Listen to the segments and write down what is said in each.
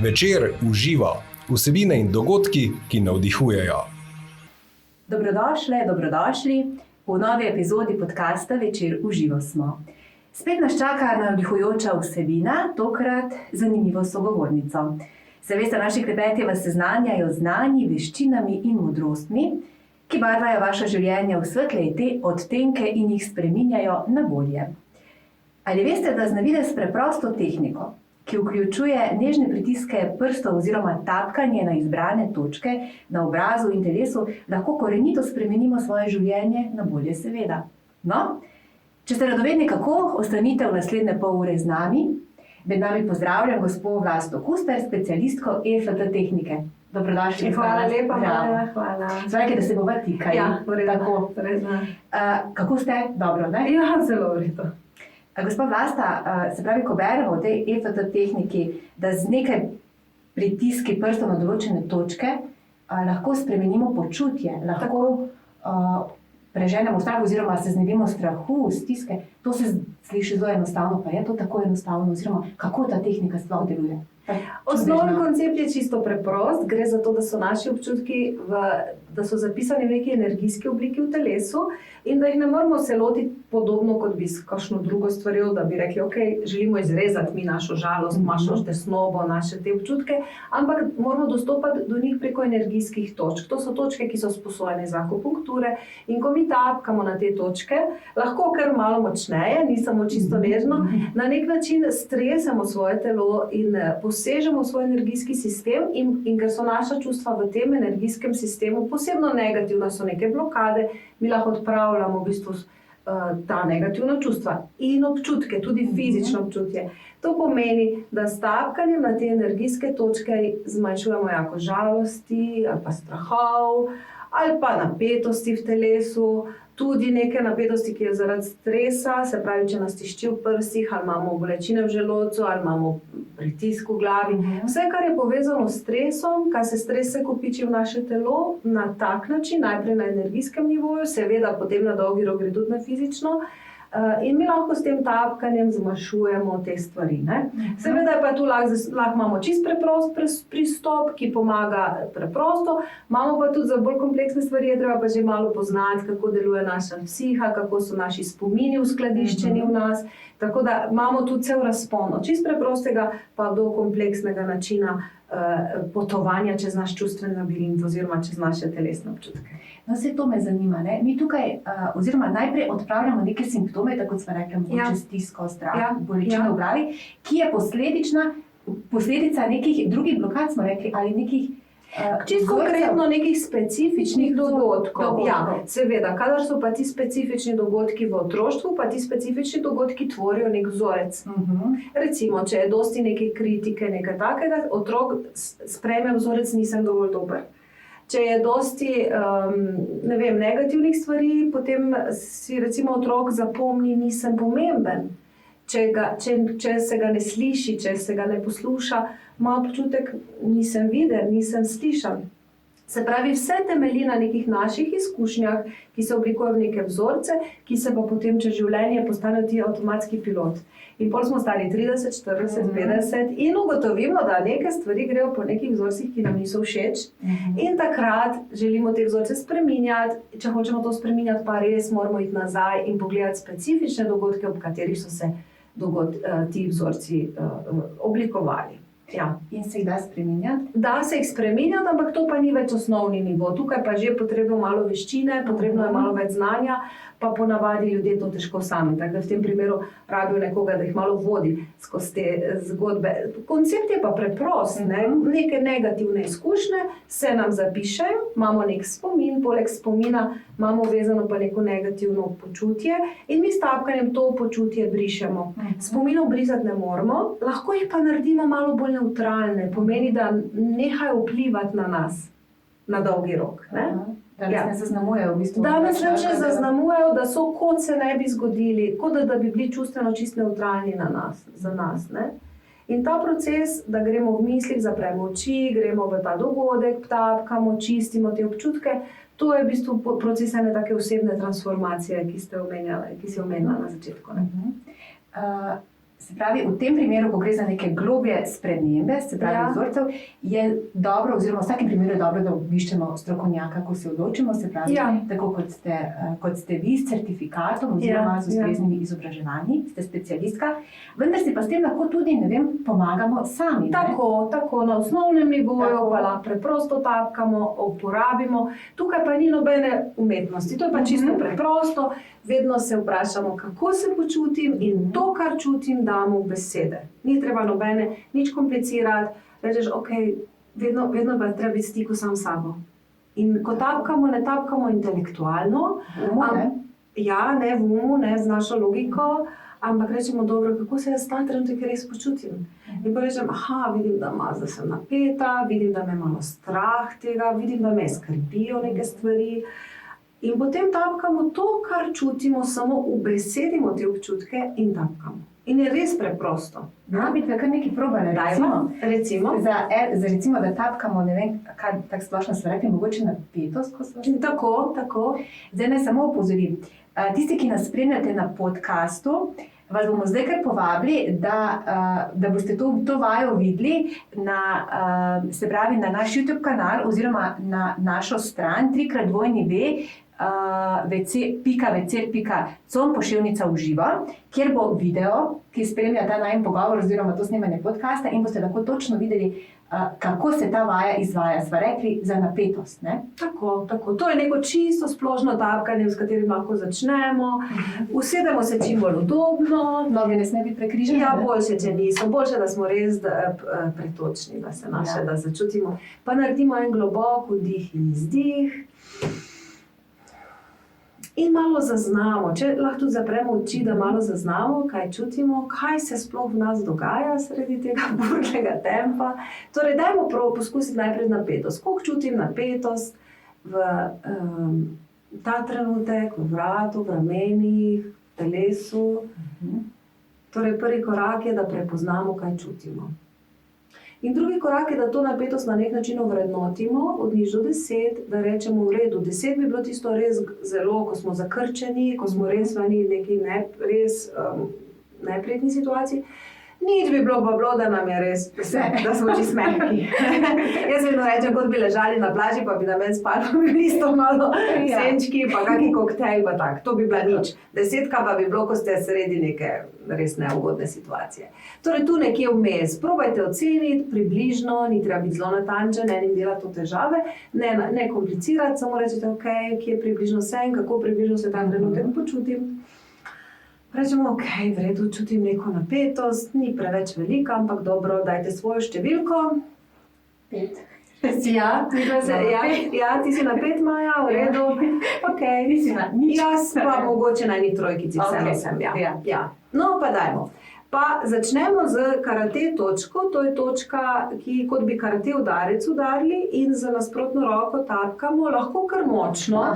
Večer uživa, vsebine in dogodki, ki navdihujejo. Dobrodošli v novi epizodi podcasta Večer uživa smo. Spet nas čaka navdihujoča vsebina, tokrat zanimivo sogovornico. Se veste, naši klepeti vas seznanjajo z znanji, veščinami in modrostmi, ki barvajo vaše življenje v svetle te odtenke in jih spreminjajo na bolje. Ali veste, da z na videz preprosto tehniko, ki vključuje nežne pritiske prstov oziroma tapkanje na izbrane točke na obrazu in telesu, lahko korenito spremenimo svoje življenje na bolje, seveda. No, če ste radovedni kako, ostanite v naslednje pol ure z nami. Med nami pozdravljam gospo Vlasto Kuster, specialistko EFT tehnike. Dobrodošli. Hvala lepa, hvala. Zvajke, da se bova tikali. Ja, tako. Kako ste? Dobro, ne? Ja, zelo vredo. Gospa Vlasta, se pravi, ko beremo v tej EFT tehniki, da z nekaj pritiski prstov na določene točke lahko spremenimo počutje, lahko preženemo strah oziroma se znebimo strahu, stiske. To se sliši zelo enostavno, pa je to tako enostavno, oziroma kako ta tehnika sploh deluje? Osnovni koncept je čisto preprost. Gre za to, da so naši občutki da so zapisani v neki energijski obliki v telesu in da jih ne moramo se lotiti podobno, kot bi s kakšno drugo stvarjo, da bi rekli, ok, želimo izrezati mi našo žalost, našo tesnobo, naše te občutke, ampak moramo dostopati do njih preko energijskih točk. To so točke, ki so sposojene za akupunkture in ko mi tapkamo na te točke, lahko kar malo močneje, ni samo čisto nežno, na nek način stresemo svoje telo in posežemo v svoj energijski sistem in ker so naša čustva v tem energijskem sistemu posebno negativna, so neke blokade, mi lahko odpravljamo v bistvu ta negativna čustva in občutke, tudi fizično občutje. To pomeni, da s tapkanjem na te energijske točke zmanjšujemo jako žalosti ali pa strahov ali pa napetosti v telesu, tudi neke napetosti, ki je zaradi stresa, se pravi, če nas tišči v prstih, ali imamo bolečine v želodcu, ali imamo pritisk v glavi. Vse, kar je povezano s stresom, kar se stres se kopiči v naše telo, na tak način, najprej na energijskem nivoju, seveda potem na dolgi rok gre tudi na fizično, in mi lahko s tem tapkanjem zmanjšujemo te stvari. Seveda pa tu lahko imamo čist preprost pristop, ki pomaga preprosto, imamo pa tudi za bolj kompleksne stvari, je treba pa že malo poznati, kako deluje naša psiha, kako so naši spomini uskladiščeni v nas, tako da imamo tudi cel razpon od čist preprostega pa do kompleksnega načina potovanja čez naš čustveni labirint oziroma čez naše telesne občutke. No, vse to me zanima. Mi tukaj, oziroma najprej odpravljamo neke simptome, tako kot smo rekli, mogoče stisko, strah, bolečine v glavi, ki je posledica nekih drugih blokad, smo rekli, ali nekih čisto konkretno nekih specifičnih dogodkov. Ja, seveda, kadar so pa ti specifični dogodki v otroštvu, pa ti specifični dogodki tvorijo nek vzorec. Recimo, če je dosti neke kritike, nekaj takega, otrok sprejme vzorec, nisem dovolj dober. Če je dosti negativnih stvari, potem si recimo otrok zapomni, nisem pomemben. Če se ga ne sliši, če se ga ne posluša, ima občutek, nisem viden, nisem slišan. Se pravi, vse temelji na nekih naših izkušnjah, ki se oblikujejo v neke vzorce, ki se pa potem čez življenje postanejo ti avtomatski pilot. In potem smo stari 30, 40, 50 in ugotovimo, da neke stvari grejo po nekih vzorcih, ki nam niso všeč. In takrat želimo te vzorce spreminjati. Če hočemo to spreminjati, pa res moramo iti nazaj in pogledati specifične dogodke, ob katerih so se ti vzorci oblikovali. Ja. In se jih da spreminjati? Da se jih spreminjati, ampak to pa ni več osnovni nivo. Tukaj pa že potrebno malo veščine, potrebno je malo več znanja, pa ponavadi ljudje to težko sami. Tako da v tem primeru rabijo nekoga, da jih malo vodi skozi te zgodbe. Koncept je pa preprost. Neke negativne izkušnje se nam zapišejo, imamo nek spomin, poleg spomina imamo vezano pa neko negativno počutje in mi s tapkanjem to počutje brišemo. Spominov brisati ne moramo, lahko jih pa naredimo malo bolj neutralne, pomeni, da nehajo vplivati na nas na dolgi rok. Da nas ne zaznamujejo v bistvu. Da nas ne zaznamujejo, da so kot se ne bi zgodili, kot da bi bili čustveno čist neutralni za nas. In ta proces, da gremo v mislih, zapremo oči, gremo v ta dogodek, tapkamo, čistimo te občutke, to je v bistvu proces ene take osebne transformacije, ki si omenjala na začetku. Se pravi, v tem primeru, ko gre za neke globje spremembe, se pravi vzorcev, je dobro, oziroma v vsakem primeru je dobro, da obiščemo strokovnjaka, ko se odločimo, se pravi, tako kot ste vi, s certifikatom oziroma z ustreznimi izobraževanji, ste specialistka, vendar si pa s tem lahko tudi, ne vem, pomagamo sami. Tako, na osnovnem nivoju pa lahko preprosto tapkamo, uporabimo. Tukaj pa ni nobene umetnosti, to je pa čisto preprosto. Vedno se vprašamo, kako se počutim in to, kar čutim, damo v besede. Ni treba nobene, nič komplicirati. Rečeš, ok, vedno pa treba biti v stiku sam s sabo. In ko tapkamo, ne tapkamo intelektualno. Ne v umu, ne z našo logiko, ampak rečemo, dobro, kako se jaz ta trenutek res počutim. In pa rečem, vidim, da sem napeta, vidim, da me malo strah tega, vidim, da me skrbijo neke stvari. In potem tapkamo to, kar čutimo, samo ubesedimo te občutke in tapkamo. In je res preprosto. Bi te kar nekaj probali, recimo. Recimo, da tapkamo, ne vem, kaj tako splošno so rekli, mogoče napetost, ko so rekli. Tako. Zdaj naj samo opozorim. Tisti, ki nas spremljate na podcastu, vas bomo zdaj kar povabili, da boste to vajo videli se pravi na naš YouTube kanal oziroma na našo stran 3x2 www.vc.com/uživo, kjer bo video, ki spremlja ta najin pogovor oziroma to snemanje podcasta in boste lahko točno videli, kako se ta vaja izvaja. Sva rekli za napetost, ne? Tako. To je neko čisto splošno tapkanje, s katerim lahko začnemo. Usedemo se čim bolj udobno. Noge ne sme biti prekrižene. Boljše, če niso. Boljše, da smo res pretočni, da se da začutimo. Pa naredimo en globok vdih in izdih. In malo zaznamo, če lahko tudi zapremo oči, da malo zaznamo, kaj čutimo, kaj se sploh v nas dogaja sredi tega burlega tempa. Torej, dajmo poskusiti najprej napetost. Koliko čutim napetost v ta trenutek, v vratu, v ramenih, v telesu. Torej, prvi korak je, da prepoznamo, kaj čutimo. In drugi korak je, da to napetost na nek način ovrednotimo, od nič do 10, da rečemo v redu. 10 bi bilo tisto res zelo, ko smo zakrčeni, ko smo res v neki neprijetni situaciji. Nič bi bilo da nam je res, da smo čisto mehki. Jaz vedno rečem, kot bi ležali na plaži, pa bi na meni spali, pa bi bili isto malo senčki, pa kakšen koktejl, pa tak. To bi bila nič. 10 pa bi bilo, ko ste sredi neke res neugodne situacije. Torej, tu nekje vmes. Probajte oceniti približno, ni treba biti zelo natančen, enim dela to težave, ne komplicirati, samo rečete, ok, kje približno sem, kako približno se ta trenutek počutim. Rečemo, ok, v redu, čutim neko napetost, ni preveč velika, ampak dobro, dajte svojo številko. 5. Ti si na 5, Maja, v redu. Ok, jaz pa mogoče na eni trojkici, vseeno sem. No, pa dajmo. Pa začnemo z karate točko, to je točka, ki kot bi karate udarec udarili in z nasprotno roko tapkamo, lahko kar močno.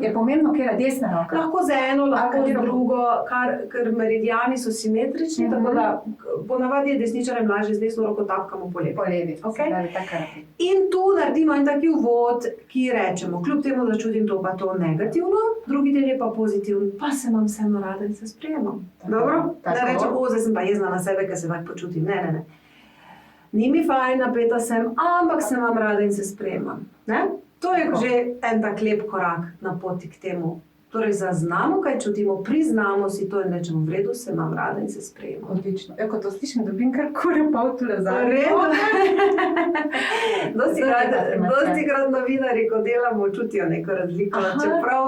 Je pomembno, kjer je desna roka? Lahko z eno, lahko z drugo, ker meridiani so simetrični, tako da ponavadi je desničarjem lažje z desno roko tapkamo po levi. In tu naredimo en taki uvod, ki rečemo, kljub temu, da čutim to pa to negativno, drugi del je pa pozitivno, pa se imam vseeno rada in se sprejemam. Dobro? Da rečem, zdaj sem pa jezna na sebe, ker se tako počutim. Ne. Ni mi fajn, napeta sem, ampak se imam rada in se sprejemam. To je že en tak lep korak na poti k temu. Torej, zaznamo, kaj čutimo, priznamo si to in rečemo, v redu, se imam rada in se sprejemam. Odlično. Ko to slišim, dobim kar kurjo pol tule zadnje. Dosti krat novinarji, ko delamo, čutijo neko razliko. Čeprav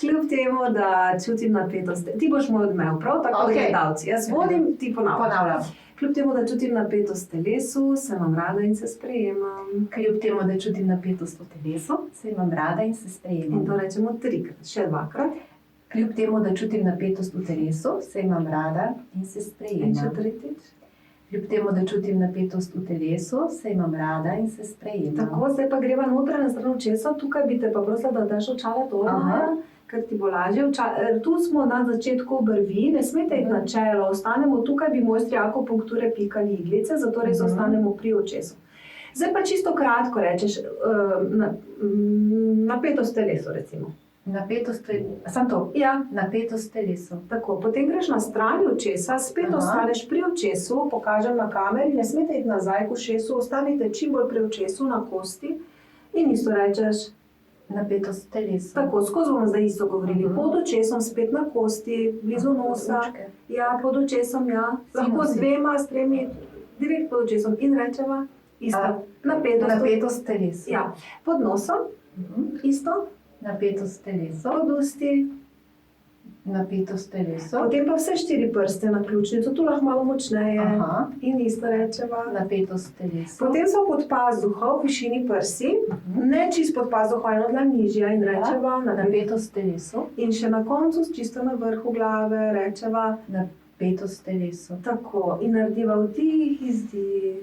kljub temu, da čutim napetost. Ti boš moj odmev, prav tako gledalci. Jaz vodim, ti ponavljam. Kljub temu, da čutim napetost v telesu, se imam rada in se sprejemam. Kljub temu, da čutim napetost v telesu, se imam rada in se sprejemam. In to rečemo 3-krat, še 2-krat. Kljub temu, da čutim napetost v telesu, se imam rada in se sprejemam. In še 3-tič. Kljub temu, da čutim napetost v telesu, se imam rada in se sprejemam. Tako, zdaj pa greva noter na stran očesa, tukaj bi te pa prosila, da daš očala dol. Ker ti bo lažje. Tu smo na začetku obrvi, ne smete iti na čelo, ostanemo tukaj, bi mojstri akupunkture pikali iglice, zato res ostanemo pri očesu. Zdaj pa čisto kratko rečeš, napetost v telesu recimo. Napetost, samo to, Ja, napetost telesu. tako. Potem greš na strani očesa, spet Aha. ostaneš pri očesu, pokažem na kameri, ne smete iti nazaj k ušesu, ostanite čim bolj pri očesu na kosti in isto rečeš. Napetost telesu. Tako, skozi bomo zdaj isto govorili. Pod očesom spet na kosti, blizu nosa. Ručke. Ja, pod očesom, ja. Lahko z dvema, s tremi, direkt pod očesom in rečeva isto. A, Napetost. Napetost telesu. Ja, pod nosom isto, Napetost telesu. pod usti. Napetost telesu. Potem pa vse 4 prste na ključnico, tu lahko malo močneje Aha. in isto rečeva. Napetost telesu. Potem so pod pazuho v višini prsi, ne čist pod pazuho, eno dlan nižja in rečeva. Napetost telesu. In še na koncu, čisto na vrhu glave, rečeva Napetost telesu. tako in narediva vdih, izdih.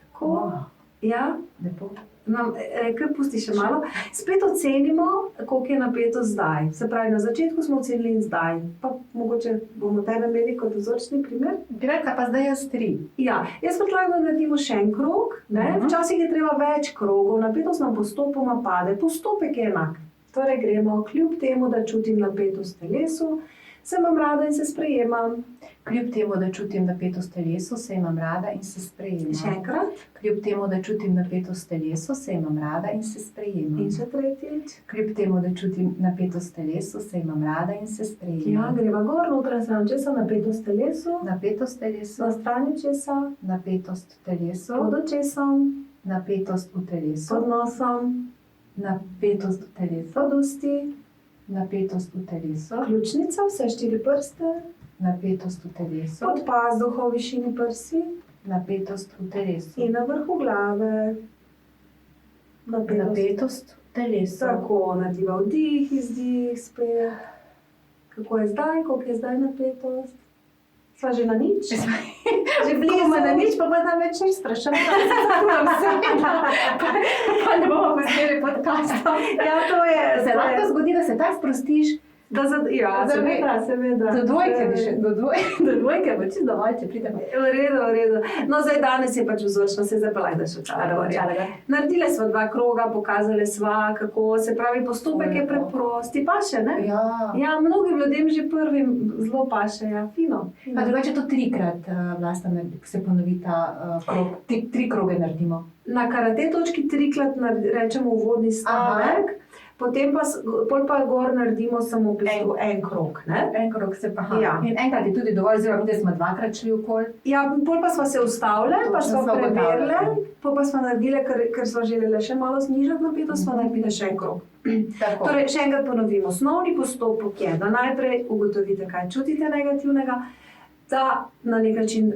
Tako, Wow, ja. lepo. No, kar pusti še malo. Spet ocenimo, koliko je napeto zdaj. Se pravi, na začetku smo ocenili in zdaj. Pa mogoče bomo tebe imeli kot vzorčni primer. Bi rekla pa zdaj jaz 3. Ja, jaz predlagam, da naredimo še en krog. Včasih je treba več krogov, napetost nam postopoma pade. Postopek je enak. Torej gremo, kljub temu, da čutim napetost v telesu, se imam rada in se sprejemam. Kljub temu, da čutim napetost v telesu, se imam rada in se sprejemam. Še enkrat. Kljub temu, da čutim napetost v telesu, se imam rada in se sprejemam. In še tretjič. Kljub temu, da čutim napetost v telesu, se imam rada in se Ja, sprejemam. greva gor, noter stran česa, napetost v telesu, Napetost v telesu, na strani česa, napetost v telesu, pod očesom, napetost v telesu, pod nosom, napetost v telesu, pod usti, napetost v telesu, ključnica, vse 4 prste, napetost v telesu, pod pazduho v višini prsi napetost v telesu, in na vrhu glave. Napetost. napetost v telesu. Tako, narediva vdih, izdih, spet. Kako je zdaj, koliko je zdaj napetost? Sva že na nič? Že blizu na nič, pa nam več ni spraševati. Pa ne bomo posneli podcasta. Ja, to je. Se lahko zgodi, da se tako sprostiš, Ja, seveda. do dvojke bi še, do dvojke bo čisto dovolj, če pridemo. V redu. No, zdaj danes je pač vzorčno, se zdaj pa lahko daš očala. Naredile smo 2 kroga, pokazale sva, kako se pravi, postopek je preprost. Ti paše, ne? Ja. Ja, mnogim ljudem že prvim zelo paše, ja, fino. Pa drugače to 3-krat, Vlasta, se ponovi ta krog, 3 kroge naredimo. Na karate točki 3-krat rečemo uvodni stavek, potem pa gor naredimo samo v bistvu en krog, ne? En krog se pa, Ja. In enkrat je tudi dovolj, oziroma da smo 2-krat šli okoli. Ja, pol pa smo se ustavile, pa Točno smo smo preverile, ugotavljali. pol pa smo naredile, ker smo želeli še malo znižati napetost, smo naredile še en krog. Tako. Torej, še enkrat ponovimo. Osnovni postopek je, da najprej ugotovite, kaj čutite negativnega, da na nek način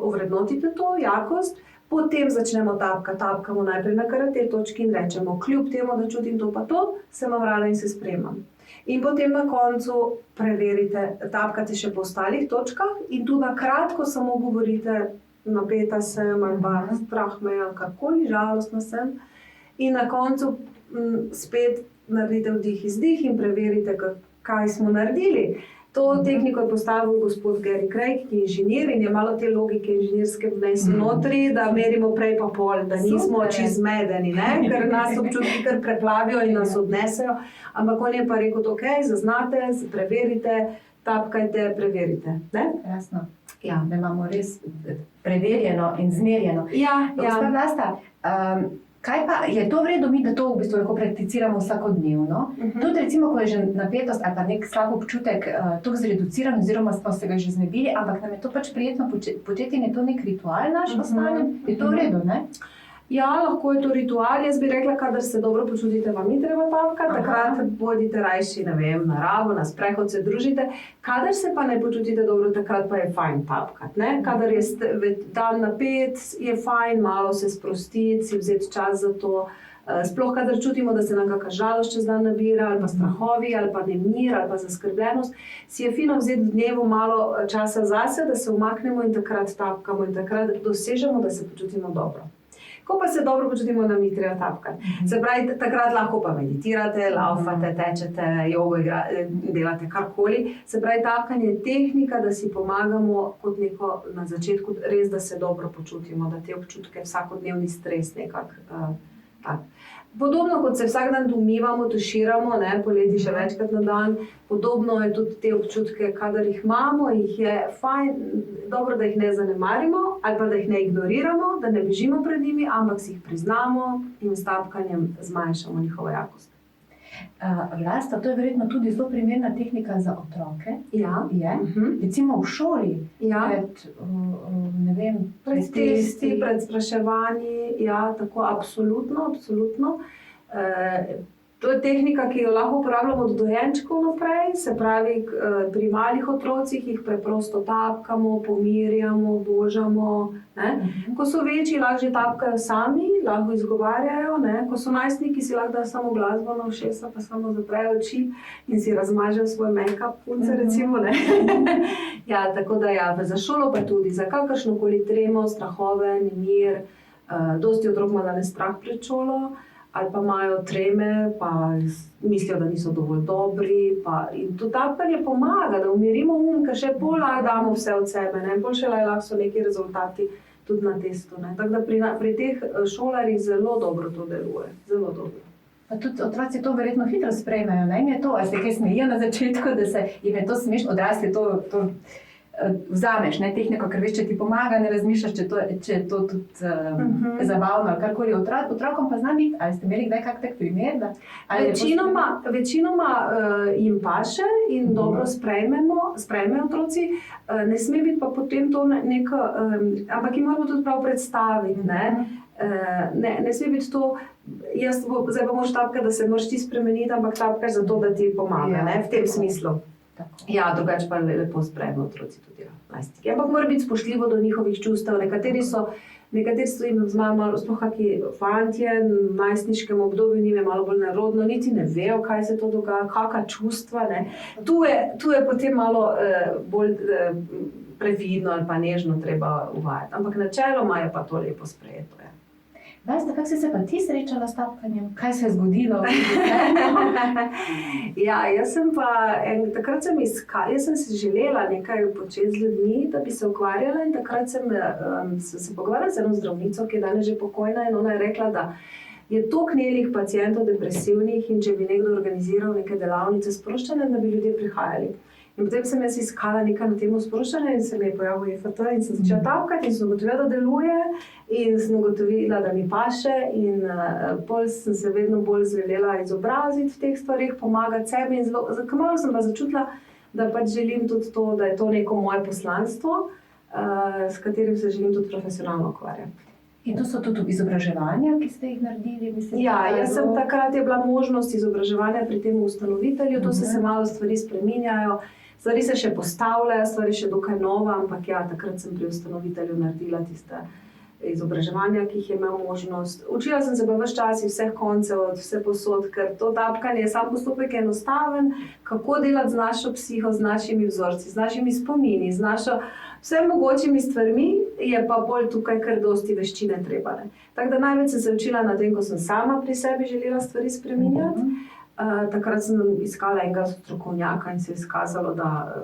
ovrednotite to jakost, potem začnemo tapkamo najprej na karate točki in rečemo, kljub temu, da čutim to pa to, se imam rada in se sprejemam. In potem na koncu preverite, tapkate še po ostalih točkah in tu na kratko samo govorite, napeta sem ali pa strah me ali karkoli, žalostna sem. In na koncu spet naredite vdih, izdih in preverite, kaj smo naredili. To tehniko je postavil gospod Gary Craig, ki je inženir in je malo te logike inženirske vnesel notri, da merimo prej pa pol, da nismo čist zmedeni, ne? Ker nas občutki kar preplavijo in nas odnesejo. Ampak on je pa rekel, ok, zaznate, preverite, tapkajte, preverite. Ne? Jasno. Ja. Da imamo res preverjeno in zmerjeno. Ja. Gospa Vlasta, kaj pa je to v redu, mi, da to v bistvu lahko prakticiramo vsakodnevno? Tudi recimo, ko je že napetost ali pa nek slab občutek toliko zreduciran, oziroma smo se ga že znebili, ampak nam je to pač prijetno početi in je to nek ritual naš ostanjem, je to v redu, ne? Ja, lahko je to ritual. Jaz bi rekla, kadar se dobro počutite, vam ni treba tapkati, takrat bodite rajši, ne vem, naravo, na sprehod se družite. Kadar se pa ne počutite dobro, takrat pa je fajn tapkati, ne? Kadar je dan napet, je fajn malo se sprostiti, si vzeti čas za to. Sploh, kadar čutimo, da se nam kakšna žalost čez dan nabira, ali pa strahovi, ali pa nemir, ali pa zaskrbljenost, si je fino vzeti v dnevu malo časa zase, da se umaknemo in takrat tapkamo in takrat dosežemo, da se počutimo dobro. Ko pa se dobro počutimo, nam ni treba tapkati. Se pravi, takrat lahko pa meditirate, laufate, tečete, jogo delate karkoli. Se pravi, tapkanje je tehnika, da si pomagamo kot neko na začetku res, da se dobro počutimo, da te občutke, vsakodnevni stres nekako tak. Podobno kot se vsak dan umivamo, tuširamo, ne, poleti še večkrat na dan, podobno je tudi te občutke, kadar jih imamo, jih je fajn, dobro, da jih ne zanemarimo ali pa da jih ne ignoriramo, da ne bežimo pred njimi, ampak si jih priznamo in s tapkanjem zmanjšamo njihovo jakost. Vlasta, to je verjetno tudi zelo primerna tehnika za otroke. Ja. Je. Recimo v šoli, Ja. ne vem, Pred testi, pred spraševanji, ja, tako absolutno, absolutno. To je tehnika, ki jo lahko uporabljamo od dojenčkov naprej, se pravi, pri malih otrocih jih preprosto tapkamo, pomirjamo, božamo. Ne? Ko so večji, lahko že tapkajo sami, lahko izgovarjajo. Ne? Ko so najstniki, si lahko dajo samo glasbo na ušesa, pa samo zaprejo oči in si razmažejo svoj make-up, punce recimo. Ne? Ja, tako da ja, za šolo pa tudi, za kakršnokoli tremo, strahove, nemir. Dosti otrok ima danes strah pred šolo, ali pa imajo treme, pa mislijo, da niso dovolj dobri. In to tapkanje pomaga, da umirimo ker še pol lahko damo vse od sebe, ne? Pol še lahko so neki rezultati tudi na testu. Ne? Tako da pri teh šolarjih zelo dobro to deluje, zelo dobro. Pa tudi otroci to verjetno hitro sprejmejo, ne? In je to, ali se kaj smejijo na začetku, da se jim je to smešno, odrasli to vzameš, ne, tehniko, ker veš, če ti pomaga, ne razmišljaš, če je to tudi zabavno ali karkoli. Otrokom pa zna biti, ali ste imeli kdaj kak tak primer? Večinoma jim paše in dobro sprejmejo otroci, ne sme biti pa potem to neka, ampak jim moramo tudi prav predstaviti, ne. Ne sme biti to, zdaj pa moraš tapkati, da se moraš ti spremeniti, ampak tapkaš zato, da ti pomaga, ne, v tem smislu. Ja, drugače pa lepo sprejmejo otroci tudi, najstniki. Ampak mora biti spoštljivo do njihovih čustev. Nekateri so jim malo, sploh kaki fantje, v najstniškem obdobju njim je malo bolj nerodno, niti ne vejo, kaj se to dogaja, kakšna čustva, ne. Tu je potem malo bolj previdno ali pa nežno treba uvajati. Ampak načeloma je pa to lepo sprejeto, ja. Vlasta, kako si se pa ti srečala s tapkanjem? Kaj se je zgodilo? Ja, takrat jaz sem si želela nekaj početi z ljudmi, da bi se ukvarjala, in takrat sem se pogovarjala z eno zdravnico, ki je danes že pokojna, in ona je rekla, da je toliko njelih pacientov depresivnih in če bi nekdo organiziral neke delavnice sproščanja, da bi ljudje prihajali. In potem sem jaz iskala nekaj na temo sproščanja in se mi je pojavil EFT in sem začela tapkati in sem ugotovila, da deluje in sem ugotovila, da mi paše in pol sem se vedno bolj želela izobraziti v teh stvarih, pomagati sebi in kmalu sem pa začutila, da pač želim tudi to, da je to neko moje poslanstvo, s katerim se želim tudi profesionalno ukvarjati. In to so tudi izobraževanja, ki ste jih naredili? Ja, takrat je bila možnost izobraževanja pri tem ustanovitelju, to se malo stvari spreminjajo, stvari se še postavljajo, stvari še dokaj nova, ampak ja, takrat sem pri ustanovitelju naredila tiste izobraževanja, ki jih je imel možnost. Učila sem se pa ves čas iz vseh koncev, od vse posod, ker to tapkanje, sam postopek je enostaven, kako delati z našo psiho, z našimi vzorci, z našimi spomini, z našo vse mogočimi stvarmi, je pa bolj tukaj kar dosti veščine treba. Tako da največ sem se učila na tem, ko sem sama pri sebi želela stvari spreminjati. Takrat sem iskala enega strokovnjaka in se je izkazalo, da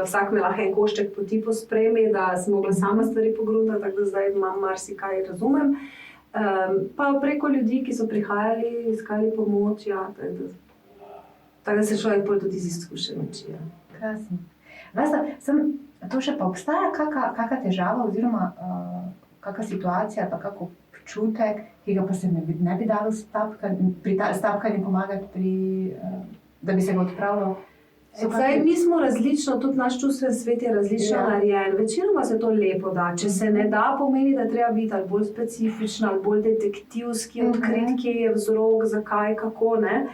vsak me lahko en košček poti pospremi, da sem mogla sama stvari pogruntati, tako da zdaj imam marsikaj razumem. Pa preko ljudi, ki so prihajali, iskali pomoč, ja, tako da se človek bolj tudi iz izkušenj uči. Ja. Krasno. Vlasta, to še pa obstaja kakšna težava oziroma kakšna situacija, pa kakšen občutek, ki ga pa se ne bi dalo s tapkanjem pomagati, da bi se ga odpravilo? Zdaj, mi smo različno, tudi naš čustven svet je različno narejen. Večinoma se to lepo da. Če se ne da, pomeni, da treba biti ali bolj specifična, ali bolj detektivski, odkriti, kje je vzrok, zakaj, kako, ne.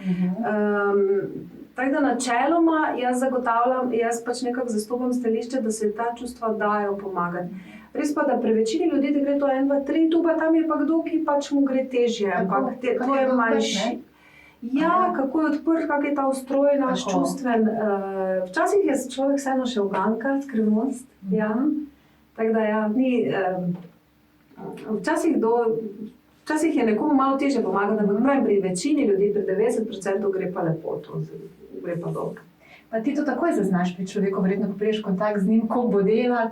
Tako da načeloma jaz pač nekako zastopam stališče, da se ta čustva dajo pomagati. Res pa, da pri večini ljudi da gre to 1, 2, 3, tu pa tam je pa kdo, ki pač mu gre težje, ampak to je manjši. Ja, kako je odprt, kak je ta ustroj naš čustven. Včasih je človek vseeno še uganka, skrivnost. Ja. Tako da ja, včasih je nekomu malo težje pomagati, ampak pri večini ljudi, pri 90% gre pa lepo, gre pa dobro. Pa ti to takoj zaznaš pri človeku, verjetno, ko priješ v kontakt z njim, koliko bo dela,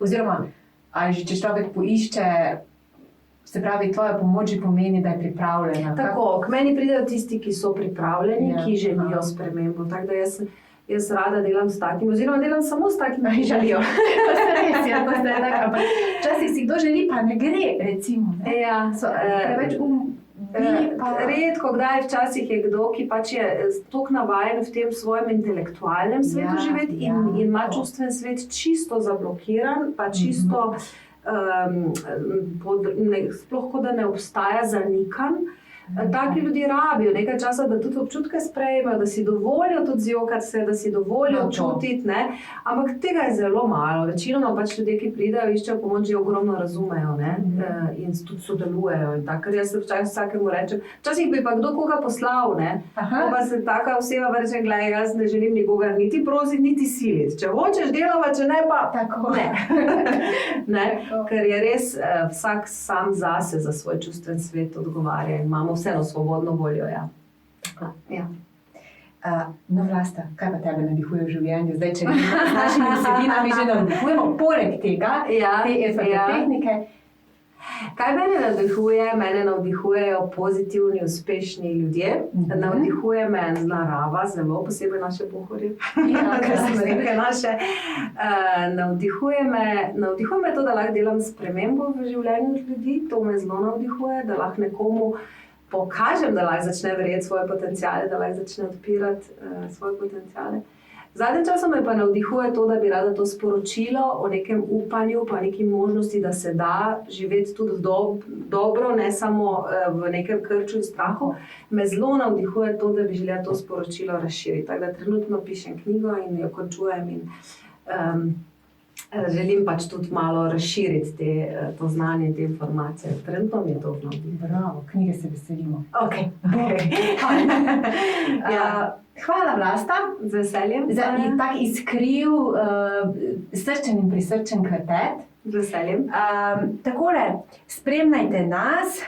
oziroma ali že če človek poišče Se pravi, tvoja pomoč že pomeni, da je pripravljena. Tako, k meni pridejo tisti, ki so pripravljeni, Ja, ki želijo aha. spremembo. Tako da jaz rada delam s takimi, oziroma delam samo s takimi, ki želijo. To se res, ja, to se je tako. Ampak včasih si kdo želi, pa ne gre, recimo. Ne? Ja, So preveč redko kdaj, včasih je kdo, ki pač je toliko navajen v tem svojem intelektualnem svetu Ja, živeti in ja, ima to. čustven svet čisto zablokiran, pa čisto sploh kot da ne obstaja zanikan. Taki ljudje rabijo nekaj časa, da tudi občutke sprejmejo, da si dovolijo tudi zjokati se, da si dovolijo No, to. čutiti, ne? Ampak tega je zelo malo. Večinoma pač ljudje, ki pridejo, iščejo pomoč, že ogromno razumejo, ne? In tudi sodelujejo. In tako, ker jaz včasih vsakemu rečem, včasih bi pa kdo koga poslal, ne? Aha. Pa se taka oseba pa reče, gledaj, jaz ne želim nikogar niti prositi, niti siliti. Če hočeš delati, če ne pa Tako. ne. Ne? Ker je res vsak sam zase za svoj čustven svet odgovarja in imamo vseeno svobodno voljo. Ja. Ja. No, Vlasta, kaj pa tebe navdihuje v življenju? Zdaj, če z našimi vsebinami že navdihujemo, poleg tega, Ja, te SVT ja. tehnike. Kaj mene navdihuje? Mene navdihujejo pozitivni, uspešni ljudje. Navdihuje me narava, zelo posebej naše Pohorje. Ja, Ker sem krasno. rekla naše. Navdihuje me to, da lahko delam spremembo v življenju ljudi. To me zelo navdihuje, da lahko nekomu pokažem, da lahko začne verjeti svoje potenciale, da lahko začne odpirati svoje potenciale. Zadnjem času me pa navdihuje to, da bi rada to sporočilo o nekem upanju, pa neki možnosti, da se da živeti tudi dobro, ne samo v nekem krču in strahu. Me zelo navdihuje to, da bi želela to sporočilo razširiti. Tako da trenutno pišem knjigo in jo končujem in želim pač tudi malo razširiti to znanje, te informacije. Trenutno mi je to navdihuje. Bravo, knjige se veselimo. Okay. Hvala, Vlasta, Z veseljem. za tak iskriv, srčen in prisrčen klepet. Z veseljem. Takole, spremljajte nas,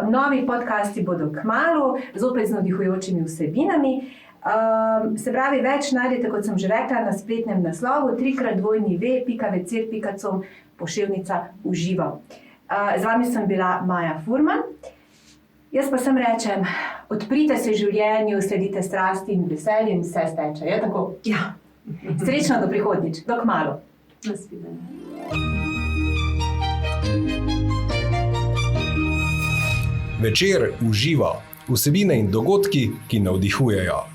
novi podcasti bodo kmalu, zopet z navdihujočimi vsebinami. Se pravi, več najdete, kot sem že rekla, na spletnem naslovu www.vecir.com /uživo. Z vami sem bila Maja Furman. Jaz pa sem rečem, odprite se življenju, sledite strasti in veselju in vse steče. Je tako? Ja. Srečno do prihodnjič, do kmalu. Nasvidenje. Večer uživa, vsebine in dogodki, ki navdihujejo.